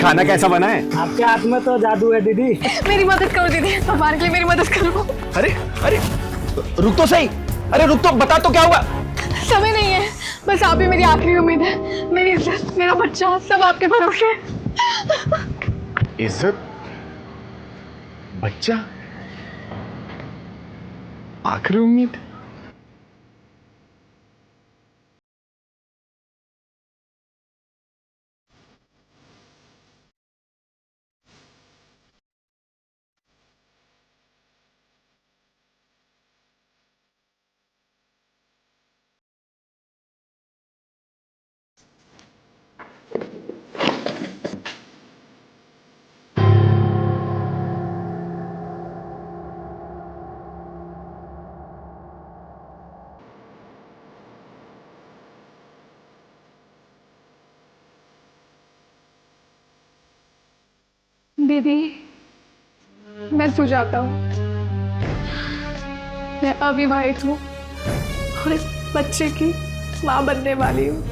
खाना कैसा बना है? आपके हाथ में तो जादू है दीदी। मेरी मदद करो दीदी, हमारे लिए मेरी मदद करो। अरे अरे रुक तो सही, अरे रुक तो, बता तो क्या हुआ? समय नहीं है, बस आप ही मेरी आखिरी उम्मीद है। मेरी इज्जत, मेरा बच्चा, सब आपके भरोसे। इज्जत, बच्चा, आखिरी उम्मीद। दीदी, मैं सुजाता हूँ। मैं अविवाहित हूँ और इस बच्चे की माँ बनने वाली हूँ।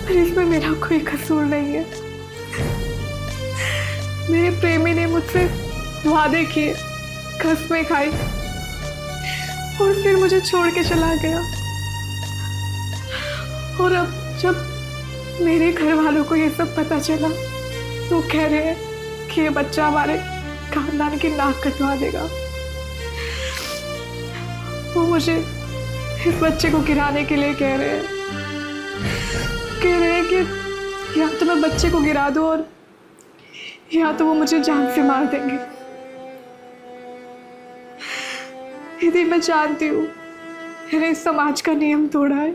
पर इसमें मेरा कोई कसूर नहीं है। मेरे प्रेमी ने मुझसे वादे किए, कसमें खाई और फिर मुझे छोड़ के चला गया। और अब जब मेरे घर वालों को ये सब पता चला तो कह रहे हैं कि ये बच्चा हमारे खानदान की नाक कटवा देगा। वो मुझे इस बच्चे को गिराने के लिए कह रहे हैं कि या तो मैं बच्चे को गिरा दूं और या तो वो मुझे जान से मार देंगे। यदि मैं जानती हूँ मैंने इस समाज का नियम तोड़ा है,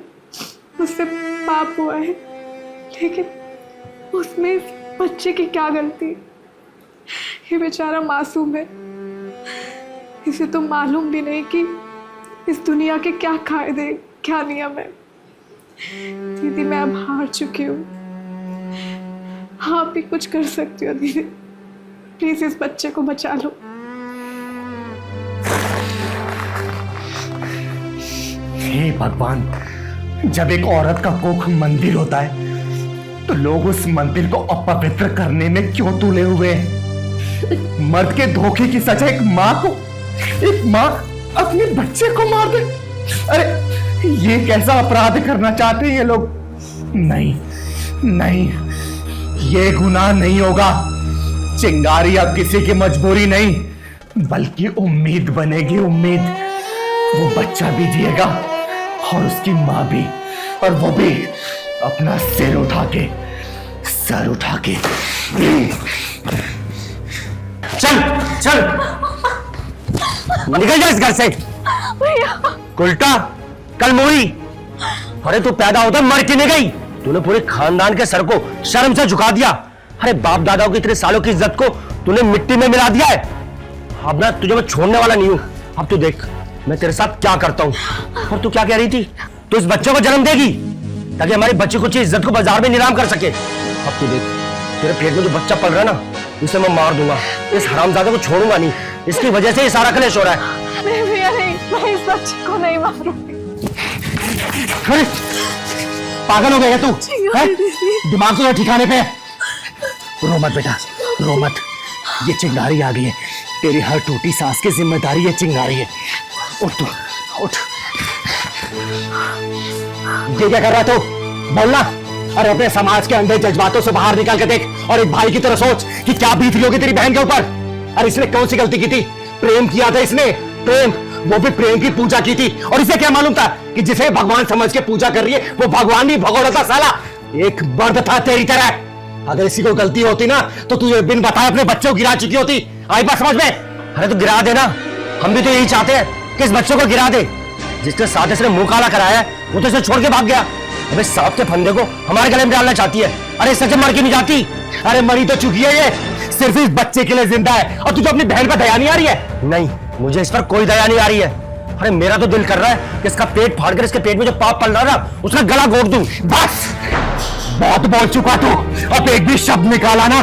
मुझसे पाप हुआ है, लेकिन उसमें बच्चे की क्या गलती? ये बेचारा मासूम है, इसे तो मालूम भी नहीं कि इस दुनिया के क्या कायदे, क्या नियम है। दीदी, मैं अब हार चुकी हूँ। आप भी कुछ कर सकती हो दीदी, प्लीज इस बच्चे को बचा लो। हे भगवान, जब एक औरत का कोख मंदिर होता है तो लोग उस मंदिर को अपवित्र करने में क्यों तुले हुए हैं? मर्द के धोखे की सजा एक माँ अपने बच्चे को मार दे। अरे ये कैसा अपराध करना चाहते हैं ये लोग? नहीं नहीं, ये गुनाह नहीं होगा। चिंगारी अब किसी की मजबूरी नहीं बल्कि उम्मीद बनेगी, उम्मीद। वो बच्चा भी जिएगा और उसकी माँ भी, और वो भी अपना सर उठा के। चल चल निकल जा इस घर से। उल्टा कल मोरी, अरे तू पैदा होता मर के नहीं गई। तूने पूरे खानदान के सर को शर्म से झुका दिया। अरे बाप दादाओं की इतने सालों की इज्जत को तूने मिट्टी में मिला दिया है। अब ना तुझे मैं छोड़ने वाला नहीं हूं। अब तू देख मैं तेरे साथ क्या करता हूं। और तू क्या कह रही थी? तू इस बच्चे को जन्म देगी ताकि हमारी बच्ची कुछ इज्जत को बाजार में नीलाम कर सके। अब तू देख तेरे पेट में जो बच्चा पल रहा है ना, उसे मैं मार दूंगा। इस हरामजादे को छोड़ूंगा नहीं, इसकी वजह से ये सारा कलेश हो रहा है। नहीं भैया नहीं, मैं इस बच्चे को नहीं मारूंगी। अरे पागल हो गया तू? दिमाग तो ठिकाने पे है। रो मत बेटा, रो मत। ये चिंगारी आ गई है, तेरी हर टूटी सांस की जिम्मेदारी ये चिंगारी है। उठ तू, उठ। ये क्या कर रहा है तू? बोलना। अरे अपने समाज के अंधे जज्बातों से बाहर निकल के देख और एक भाई की तरह सोच कि क्या बीत रही होगी तेरी बहन के ऊपर। अरे इसने कौन सी गलती की थी? प्रेम किया था इसने, प्रेम, वो भी प्रेम की पूजा की थी। और इसे क्या मालूम था कि जिसे भगवान समझ के पूजा कर रही है वो भगवान नहीं भगोड़ा था साला। एक मर्द था तेरी तरह। अगर इसी को गलती होती ना तो तू बिन बताए अपने बच्चे को गिरा चुकी होती। आई बात समझ में? अरे तो गिरा देना, हम भी तो यही चाहते हैं कि इस बच्चे को गिरा दे। जिसके साथ इसने मुंह काला कराया है वो तो इसे छोड़ के भाग गया। अबे सांप के फंदे को हमारे गले में डालना चाहती है। अरे सच मर के नहीं जाती। अरे मरी तो चुकी है, ये सिर्फ इस बच्चे के लिए जिंदा है। और तुझे अपनी बहन पर दया नहीं आ रही है? नहीं, मुझे इस पर कोई दया नहीं आ रही है। अरे मेरा तो दिल कर रहा है कि इसका पेट फाड़कर इसके पेट में जो पाप पल रहा है ना उसका गला घोट दूं। बस बहुत बोल चुका तू। अब एक भी शब्द निकाला ना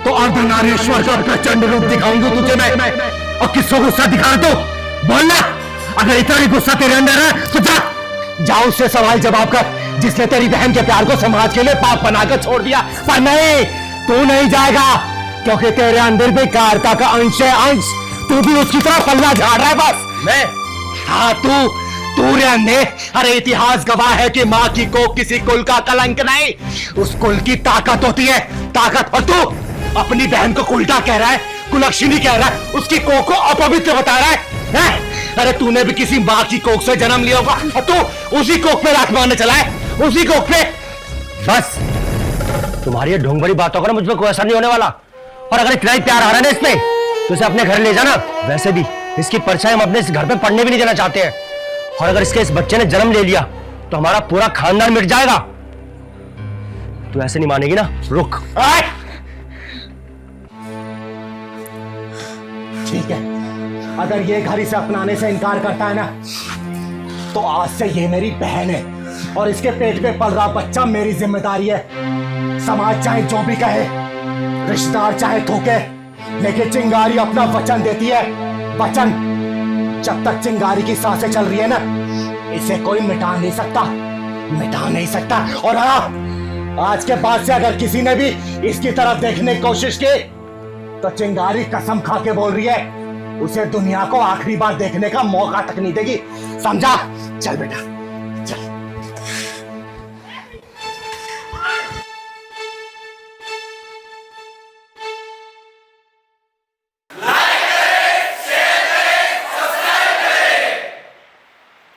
तो अर्धनारीश्वर का प्रचंड रूप दिखाऊंगी तुझे मैं। और किसको गुस्सा दिखा तो बोलना। अगर इतना भी गुस्सा तेरे अंदर है तो जा उससे सवाल जवाब कर जिसने तेरी बहन के प्यार को समाज के लिए पाप बनाकर छोड़ दिया। पर नहीं, तू नहीं जाएगा, क्योंकि तेरे अंदर भी कारता का अंश है, अंश। तू भी उसकी तरह पल्ला झाड़ रहा है बस। मैं? हाँ तू रे अंधे। अरे इतिहास गवाह है कि माँ की कोख किसी कुल का कलंक नहीं, उस कुल की ताकत होती है, ताकत। और तू अपनी बहन को उल्टा कह रहा है, कुलक्षणी कह रहा है, उसकी कोख को अपवित्र बता रहा है? अरे तूने भी किसी माँ की कोख से जन्म लिया होगा और तू उसी कोख पे राख मारने चला है, उसी कोख पे। बस तुम्हारी ये ढोंग भरी बातों का ना मुझ पर कोई असर नहीं होने वाला। और अगर इतना ही प्यार आ रहा है ना इसमें, तो इसे अपने घर ले जाना। वैसे भी इसकी परछाई हम अपने इस घर पे पढ़ने भी नहीं देना चाहते हैं। और अगर इसके इस बच्चे ने जन्म ले लिया तो हमारा पूरा खानदान मिट जाएगा। तू ऐसे नहीं मानेगी ना? रुक। ठीक है, अगर ये घर इसे अपनाने से इनकार करता है ना, तो आज से ये मेरी बहन है और इसके पेट में पल रहा बच्चा मेरी जिम्मेदारी है। समाज चाहे जो भी कहे, रिश्तेदार चाहे थूके, लेकिन चिंगारी अपना वचन देती है। वचन, जब तक चिंगारी की सांसें चल रही है ना, इसे कोई मिटा नहीं सकता, मिटा नहीं सकता। और हाँ, आज के बाद से अगर किसी ने भी इसकी तरफ देखने की कोशिश की, तो चिंगारी कसम खा के बोल रही है, उसे दुनिया को आखिरी बार देखने का मौका तक नहीं देगी। समझा? चल बेटा।